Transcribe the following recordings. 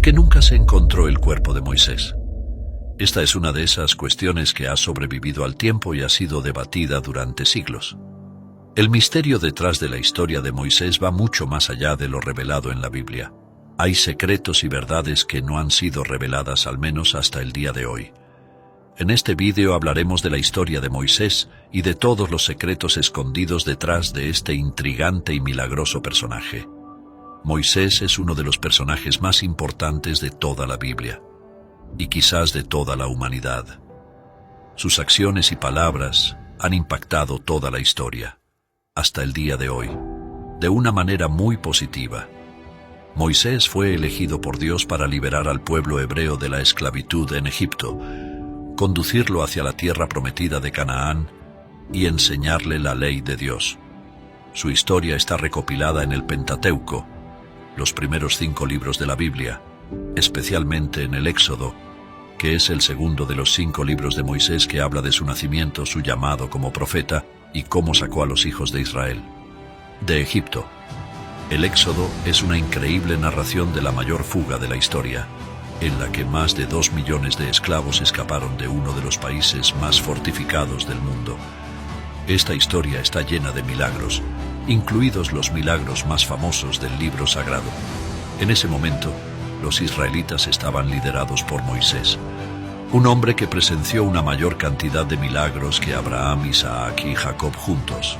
porque nunca se encontró el cuerpo de Moisés. Esta es una de esas cuestiones que ha sobrevivido al tiempo y ha sido debatida durante siglos. El misterio detrás de la historia de Moisés va mucho más allá de lo revelado en la Biblia. Hay secretos y verdades que no han sido reveladas al menos hasta el día de hoy. En este vídeo hablaremos de la historia de Moisés y de todos los secretos escondidos detrás de este intrigante y milagroso personaje. Moisés es uno de los personajes más importantes de toda la Biblia, y quizás de toda la humanidad. Sus acciones y palabras han impactado toda la historia, hasta el día de hoy, de una manera muy positiva. Moisés fue elegido por Dios para liberar al pueblo hebreo de la esclavitud en Egipto, conducirlo hacia la tierra prometida de Canaán y enseñarle la ley de Dios. Su historia está recopilada en el Pentateuco, los primeros 5 libros de la Biblia, especialmente en el Éxodo, que es el segundo de los 5 libros de Moisés que habla de su nacimiento, su llamado como profeta y cómo sacó a los hijos de Israel de Egipto. El Éxodo es una increíble narración de la mayor fuga de la historia, en la que más de 2 millones de esclavos escaparon de uno de los países más fortificados del mundo. Esta historia está llena de milagros, incluidos los milagros más famosos del libro sagrado. En ese momento, los israelitas estaban liderados por Moisés, un hombre que presenció una mayor cantidad de milagros que Abraham, Isaac y Jacob juntos.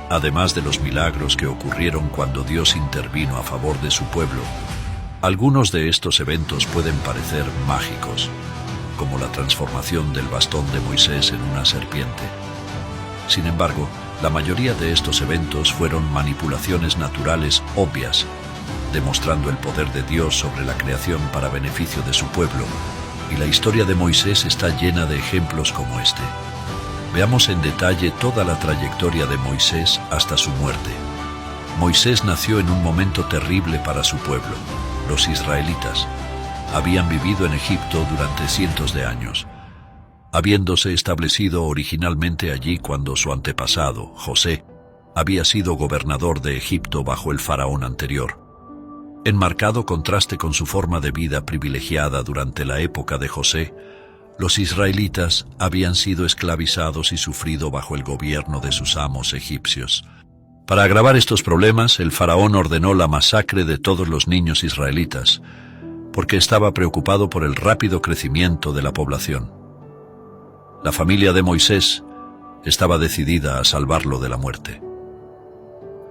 Además de los milagros que ocurrieron cuando Dios intervino a favor de su pueblo, algunos de estos eventos pueden parecer mágicos, como la transformación del bastón de Moisés en una serpiente. Sin embargo, la mayoría de estos eventos fueron manipulaciones naturales obvias, demostrando el poder de Dios sobre la creación para beneficio de su pueblo, y la historia de Moisés está llena de ejemplos como este. Veamos en detalle toda la trayectoria de Moisés hasta su muerte. Moisés nació en un momento terrible para su pueblo. Los israelitas habían vivido en Egipto durante cientos de años, habiéndose establecido originalmente allí cuando su antepasado, José, había sido gobernador de Egipto bajo el faraón anterior. En marcado contraste con su forma de vida privilegiada durante la época de José, los israelitas habían sido esclavizados y sufrido bajo el gobierno de sus amos egipcios. Para agravar estos problemas, el faraón ordenó la masacre de todos los niños israelitas, porque estaba preocupado por el rápido crecimiento de la población. La familia de Moisés estaba decidida a salvarlo de la muerte.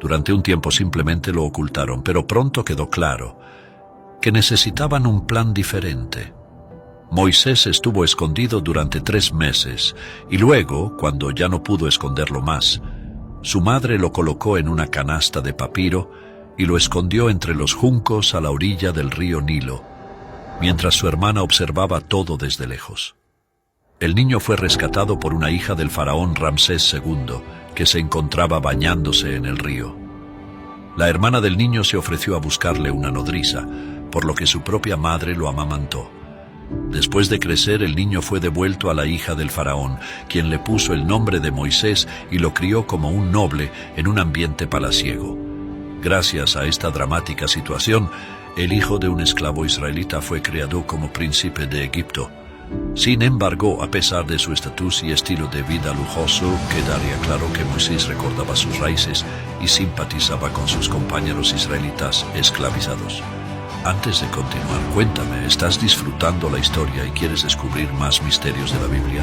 Durante un tiempo simplemente lo ocultaron, pero pronto quedó claro que necesitaban un plan diferente. Moisés estuvo escondido durante 3 meses, y luego, cuando ya no pudo esconderlo más, su madre lo colocó en una canasta de papiro y lo escondió entre los juncos a la orilla del río Nilo, mientras su hermana observaba todo desde lejos. El niño fue rescatado por una hija del faraón Ramsés II, que se encontraba bañándose en el río. La hermana del niño se ofreció a buscarle una nodriza, por lo que su propia madre lo amamantó. Después de crecer, el niño fue devuelto a la hija del faraón, quien le puso el nombre de Moisés y lo crió como un noble en un ambiente palaciego. Gracias a esta dramática situación, el hijo de un esclavo israelita fue criado como príncipe de Egipto. Sin embargo, a pesar de su estatus y estilo de vida lujoso, quedaría claro que Moisés recordaba sus raíces y simpatizaba con sus compañeros israelitas esclavizados. Antes de continuar, cuéntame, ¿estás disfrutando la historia y quieres descubrir más misterios de la Biblia?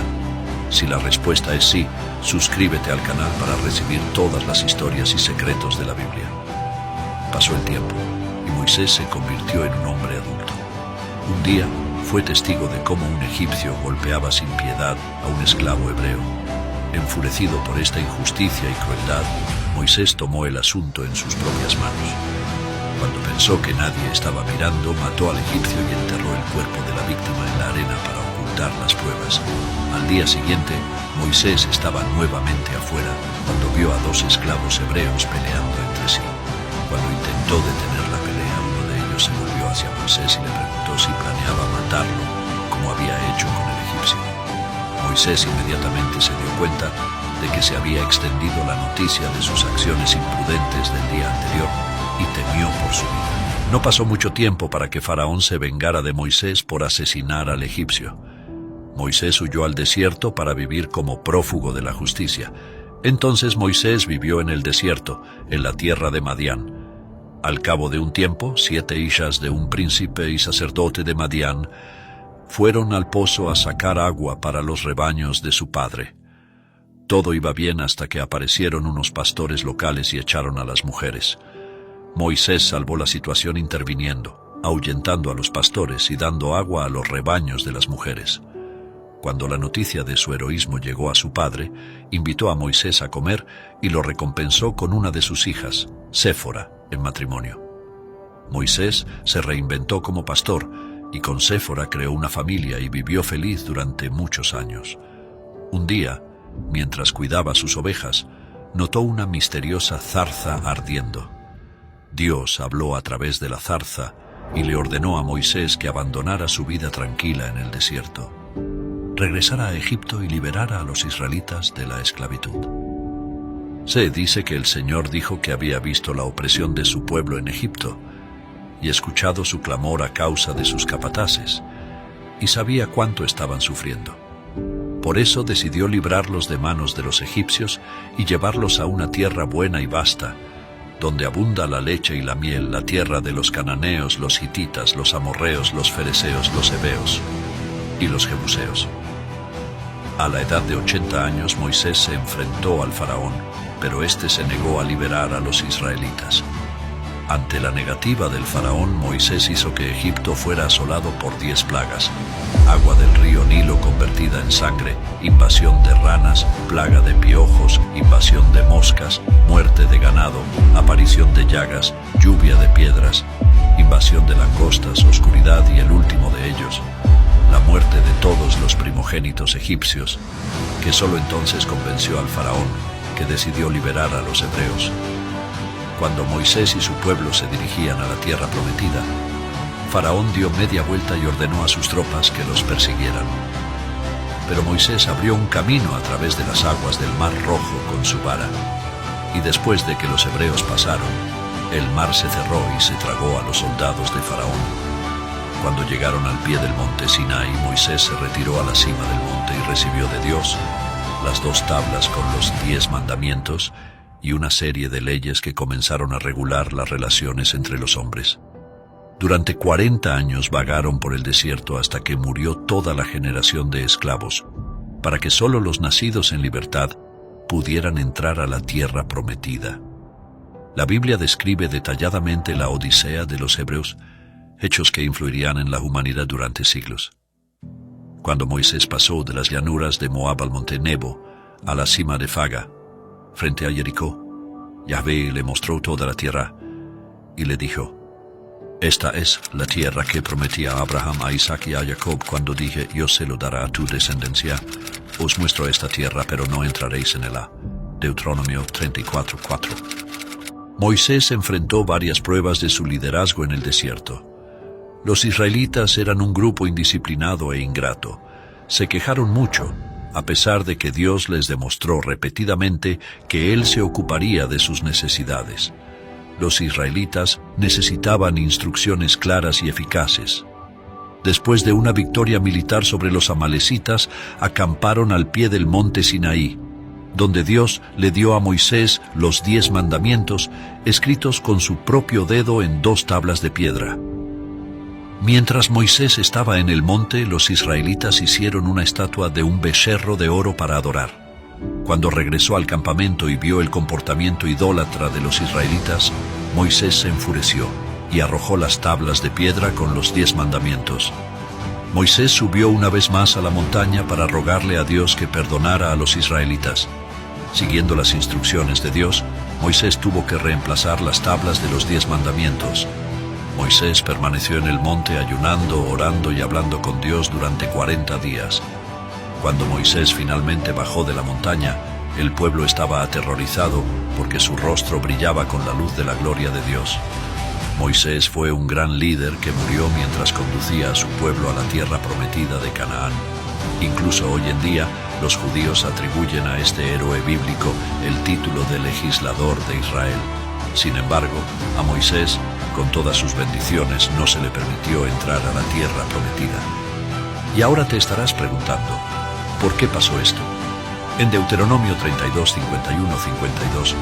Si la respuesta es sí, suscríbete al canal para recibir todas las historias y secretos de la Biblia. Pasó el tiempo y Moisés se convirtió en un hombre adulto. Un día fue testigo de cómo un egipcio golpeaba sin piedad a un esclavo hebreo. Enfurecido por esta injusticia y crueldad, Moisés tomó el asunto en sus propias manos. Cuando pensó que nadie estaba mirando, mató al egipcio y enterró el cuerpo de la víctima en la arena para ocultar las pruebas. Al día siguiente, Moisés estaba nuevamente afuera cuando vio a 2 esclavos hebreos peleando entre sí. Cuando intentó detener la pelea, uno de ellos se volvió hacia Moisés y le preguntó si planeaba matarlo, como había hecho con el egipcio. Moisés inmediatamente se dio cuenta de que se había extendido la noticia de sus acciones imprudentes del día anterior y temió por su vida. No pasó mucho tiempo para que Faraón se vengara de Moisés por asesinar al egipcio. Moisés huyó al desierto para vivir como prófugo de la justicia. Entonces Moisés vivió en el desierto, en la tierra de Madián. Al cabo de un tiempo, 7 hijas de un príncipe y sacerdote de Madián fueron al pozo a sacar agua para los rebaños de su padre. Todo iba bien hasta que aparecieron unos pastores locales y echaron a las mujeres. Moisés salvó la situación interviniendo, ahuyentando a los pastores y dando agua a los rebaños de las mujeres. Cuando la noticia de su heroísmo llegó a su padre, invitó a Moisés a comer y lo recompensó con una de sus hijas, Séfora, en matrimonio. Moisés se reinventó como pastor y con Séfora creó una familia y vivió feliz durante muchos años. Un día, mientras cuidaba sus ovejas, notó una misteriosa zarza ardiendo. Dios habló a través de la zarza y le ordenó a Moisés que abandonara su vida tranquila en el desierto, regresara a Egipto y liberara a los israelitas de la esclavitud. Se dice que el Señor dijo que había visto la opresión de su pueblo en Egipto y escuchado su clamor a causa de sus capataces, y sabía cuánto estaban sufriendo. Por eso decidió librarlos de manos de los egipcios y llevarlos a una tierra buena y vasta, donde abunda la leche y la miel, la tierra de los cananeos, los hititas, los amorreos, los fereceos, los heveos y los jebuseos. A la edad de 80 años Moisés se enfrentó al faraón, pero éste se negó a liberar a los israelitas. Ante la negativa del faraón, Moisés hizo que Egipto fuera asolado por 10 plagas: agua del río Nilo convertida en sangre, invasión de ranas, plaga de piojos, invasión de moscas, muerte de ganado, aparición de llagas, lluvia de piedras, invasión de langostas, oscuridad y el último de ellos, la muerte de todos los primogénitos egipcios, que solo entonces convenció al faraón, que decidió liberar a los hebreos. Cuando Moisés y su pueblo se dirigían a la tierra prometida, Faraón dio media vuelta y ordenó a sus tropas que los persiguieran. Pero Moisés abrió un camino a través de las aguas del Mar Rojo con su vara, y después de que los hebreos pasaron, el mar se cerró y se tragó a los soldados de Faraón. Cuando llegaron al pie del monte Sinaí, Moisés se retiró a la cima del monte y recibió de Dios las 2 tablas con los 10 mandamientos y una serie de leyes que comenzaron a regular las relaciones entre los hombres. Durante 40 años vagaron por el desierto hasta que murió toda la generación de esclavos, para que solo los nacidos en libertad pudieran entrar a la tierra prometida. La Biblia describe detalladamente la odisea de los hebreos, hechos que influirían en la humanidad durante siglos. Cuando Moisés pasó de las llanuras de Moab al monte Nebo, a la cima de Faga, frente a Jericó, Yahvé le mostró toda la tierra y le dijo: «Esta es la tierra que prometí a Abraham, a Isaac y a Jacob cuando dije: yo se lo daré a tu descendencia. Os muestro esta tierra, pero no entraréis en ella». Deuteronomio 34:4. Moisés enfrentó varias pruebas de su liderazgo en el desierto. Los israelitas eran un grupo indisciplinado e ingrato. Se quejaron mucho, a pesar de que Dios les demostró repetidamente que Él se ocuparía de sus necesidades. Los israelitas necesitaban instrucciones claras y eficaces. Después de una victoria militar sobre los amalecitas, acamparon al pie del monte Sinaí, donde Dios le dio a Moisés los 10 mandamientos, escritos con su propio dedo en 2 tablas de piedra. Mientras Moisés estaba en el monte, los israelitas hicieron una estatua de un becerro de oro para adorar. Cuando regresó al campamento y vio el comportamiento idólatra de los israelitas, Moisés se enfureció y arrojó las tablas de piedra con los 10 mandamientos. Moisés subió una vez más a la montaña para rogarle a Dios que perdonara a los israelitas. Siguiendo las instrucciones de Dios, Moisés tuvo que reemplazar las tablas de los 10 mandamientos. Moisés permaneció en el monte ayunando, orando y hablando con Dios durante 40 días. Cuando Moisés finalmente bajó de la montaña, el pueblo estaba aterrorizado porque su rostro brillaba con la luz de la gloria de Dios. Moisés fue un gran líder que murió mientras conducía a su pueblo a la tierra prometida de Canaán. Incluso hoy en día, los judíos atribuyen a este héroe bíblico el título de legislador de Israel. Sin embargo, a Moisés con todas sus bendiciones, no se le permitió entrar a la tierra prometida. Y ahora te estarás preguntando, ¿por qué pasó esto? En Deuteronomio 32, 51, 52,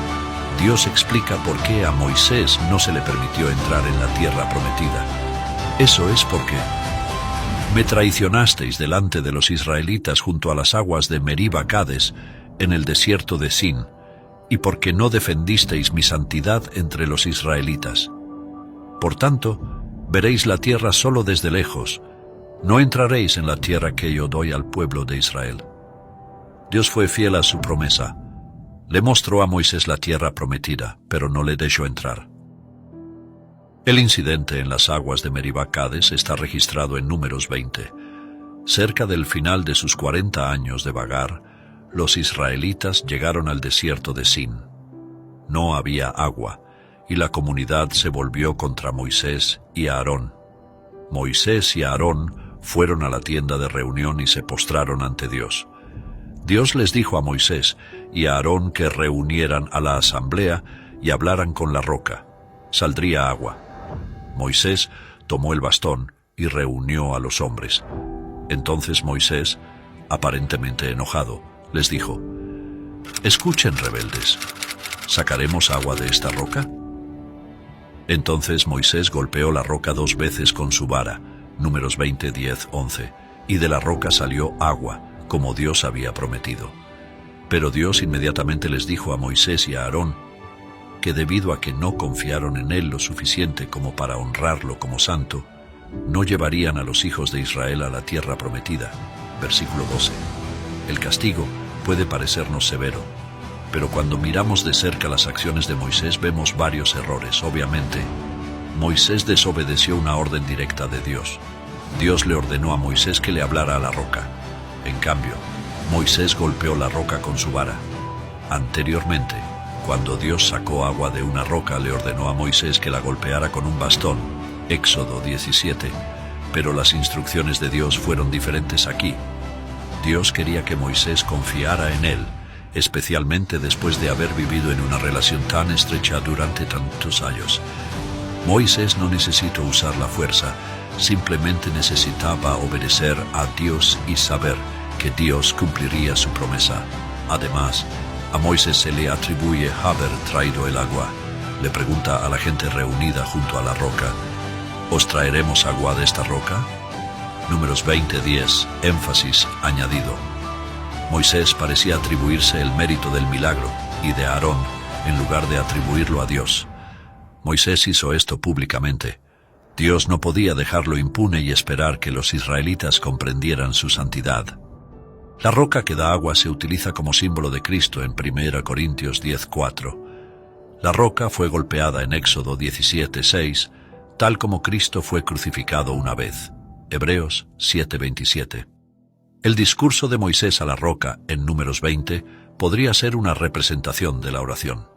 Dios explica por qué a Moisés no se le permitió entrar en la tierra prometida. Eso es porque me traicionasteis delante de los israelitas junto a las aguas de Meriba Cades, en el desierto de Sin, y porque no defendisteis mi santidad entre los israelitas. Por tanto, veréis la tierra solo desde lejos, no entraréis en la tierra que yo doy al pueblo de Israel. Dios fue fiel a su promesa. Le mostró a Moisés la tierra prometida, pero no le dejó entrar. El incidente en las aguas de Meriba Cades está registrado en Números 20. Cerca del final de sus 40 años de vagar, los israelitas llegaron al desierto de Sin. No había agua, y la comunidad se volvió contra Moisés y Aarón. Moisés y Aarón fueron a la tienda de reunión y se postraron ante Dios. Dios les dijo a Moisés y a Aarón que reunieran a la asamblea y hablaran con la roca. Saldría agua. Moisés tomó el bastón y reunió a los hombres. Entonces Moisés, aparentemente enojado, les dijo: «Escuchen, rebeldes, ¿sacaremos agua de esta roca?». Entonces Moisés golpeó la roca 2 veces con su vara, Números 20, 10, 11, y de la roca salió agua, como Dios había prometido. Pero Dios inmediatamente les dijo a Moisés y a Aarón que debido a que no confiaron en él lo suficiente como para honrarlo como santo, no llevarían a los hijos de Israel a la tierra prometida. Versículo 12. El castigo puede parecernos severo, pero cuando miramos de cerca las acciones de Moisés vemos varios errores. Obviamente, Moisés desobedeció una orden directa de Dios. Dios le ordenó a Moisés que le hablara a la roca. En cambio, Moisés golpeó la roca con su vara. Anteriormente, cuando Dios sacó agua de una roca, le ordenó a Moisés que la golpeara con un bastón. Éxodo 17. Pero las instrucciones de Dios fueron diferentes aquí. Dios quería que Moisés confiara en él, especialmente después de haber vivido en una relación tan estrecha durante tantos años. Moisés no necesitó usar la fuerza, simplemente necesitaba obedecer a Dios y saber que Dios cumpliría su promesa. Además, a Moisés se le atribuye haber traído el agua. Le pregunta a la gente reunida junto a la roca: ¿os traeremos agua de esta roca? Números 20:10, énfasis añadido. Moisés parecía atribuirse el mérito del milagro y de Aarón en lugar de atribuirlo a Dios. Moisés hizo esto públicamente. Dios no podía dejarlo impune y esperar que los israelitas comprendieran su santidad. La roca que da agua se utiliza como símbolo de Cristo en 1 Corintios 10:4. La roca fue golpeada en Éxodo 17:6, tal como Cristo fue crucificado una vez. Hebreos 7:27. El discurso de Moisés a la roca en Números 20 podría ser una representación de la oración.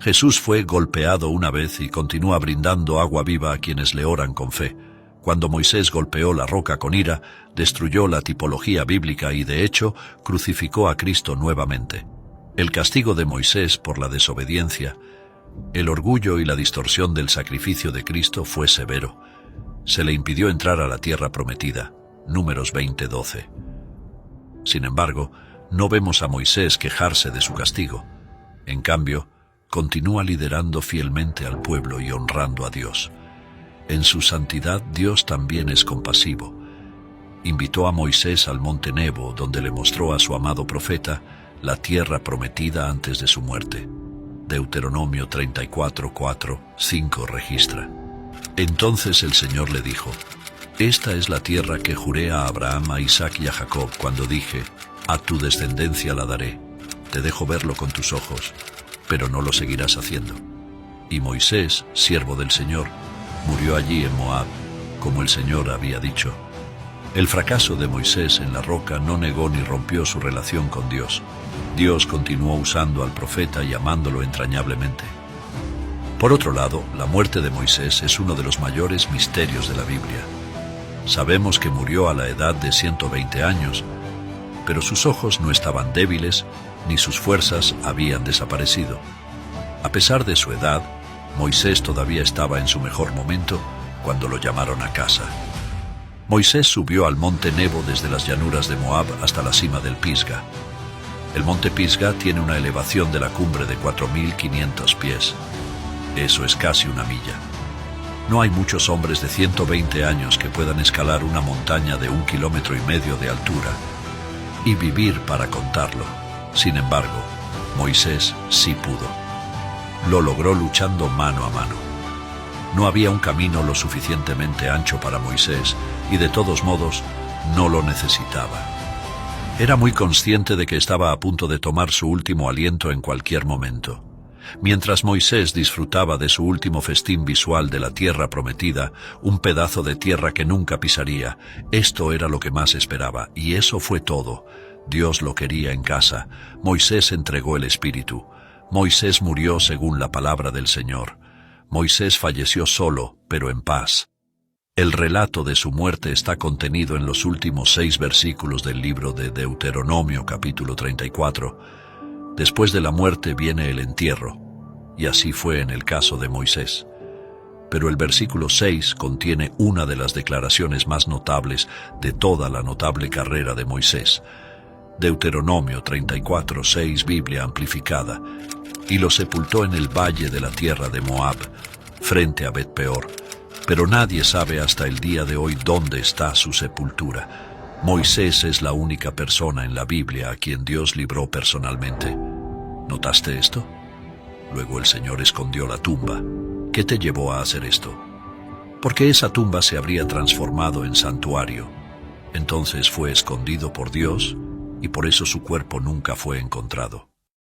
Jesús fue golpeado una vez y continúa brindando agua viva a quienes le oran con fe. Cuando Moisés golpeó la roca con ira, destruyó la tipología bíblica y, de hecho, crucificó a Cristo nuevamente. El castigo de Moisés por la desobediencia, el orgullo y la distorsión del sacrificio de Cristo fue severo. Se le impidió entrar a la tierra prometida. Números 20:12. Sin embargo, no vemos a Moisés quejarse de su castigo. En cambio, continúa liderando fielmente al pueblo y honrando a Dios. En su santidad, Dios también es compasivo. Invitó a Moisés al monte Nebo, donde le mostró a su amado profeta la tierra prometida antes de su muerte. Deuteronomio 34:4, 5 registra. Entonces el Señor le dijo: «Esta es la tierra que juré a Abraham, a Isaac y a Jacob cuando dije: a tu descendencia la daré. Te dejo verlo con tus ojos, pero no lo seguirás haciendo». Y Moisés, siervo del Señor, murió allí en Moab, como el Señor había dicho. El fracaso de Moisés en la roca no negó ni rompió su relación con Dios. Dios continuó usando al profeta y amándolo entrañablemente. Por otro lado, la muerte de Moisés es uno de los mayores misterios de la Biblia. Sabemos que murió a la edad de 120 años, pero sus ojos no estaban débiles, ni sus fuerzas habían desaparecido. A pesar de su edad, Moisés todavía estaba en su mejor momento cuando lo llamaron a casa. Moisés subió al monte Nebo desde las llanuras de Moab hasta la cima del Pisga. El monte Pisga tiene una elevación de la cumbre de 4.500 pies. Eso es casi una milla. No hay muchos hombres de 120 años que puedan escalar una montaña de 1,5 kilómetros de altura y vivir para contarlo. Sin embargo, Moisés sí pudo. Lo logró luchando mano a mano. No había un camino lo suficientemente ancho para Moisés y de todos modos no lo necesitaba. Era muy consciente de que estaba a punto de tomar su último aliento en cualquier momento. Mientras Moisés disfrutaba de su último festín visual de la tierra prometida, un pedazo de tierra que nunca pisaría, esto era lo que más esperaba, y eso fue todo. Dios lo quería en casa. Moisés entregó el Espíritu. Moisés murió según la palabra del Señor. Moisés falleció solo, pero en paz. El relato de su muerte está contenido en los últimos 6 versículos del libro de Deuteronomio, capítulo 34. Después de la muerte viene el entierro, y así fue en el caso de Moisés. Pero el versículo 6 contiene una de las declaraciones más notables de toda la notable carrera de Moisés. Deuteronomio 34:6, Biblia amplificada. Y lo sepultó en el valle de la tierra de Moab, frente a Bet-peor. Pero nadie sabe hasta el día de hoy dónde está su sepultura. Moisés es la única persona en la Biblia a quien Dios libró personalmente. ¿Notaste esto? Luego el Señor escondió la tumba. ¿Qué te llevó a hacer esto? Porque esa tumba se habría transformado en santuario. Entonces fue escondido por Dios y por eso su cuerpo nunca fue encontrado.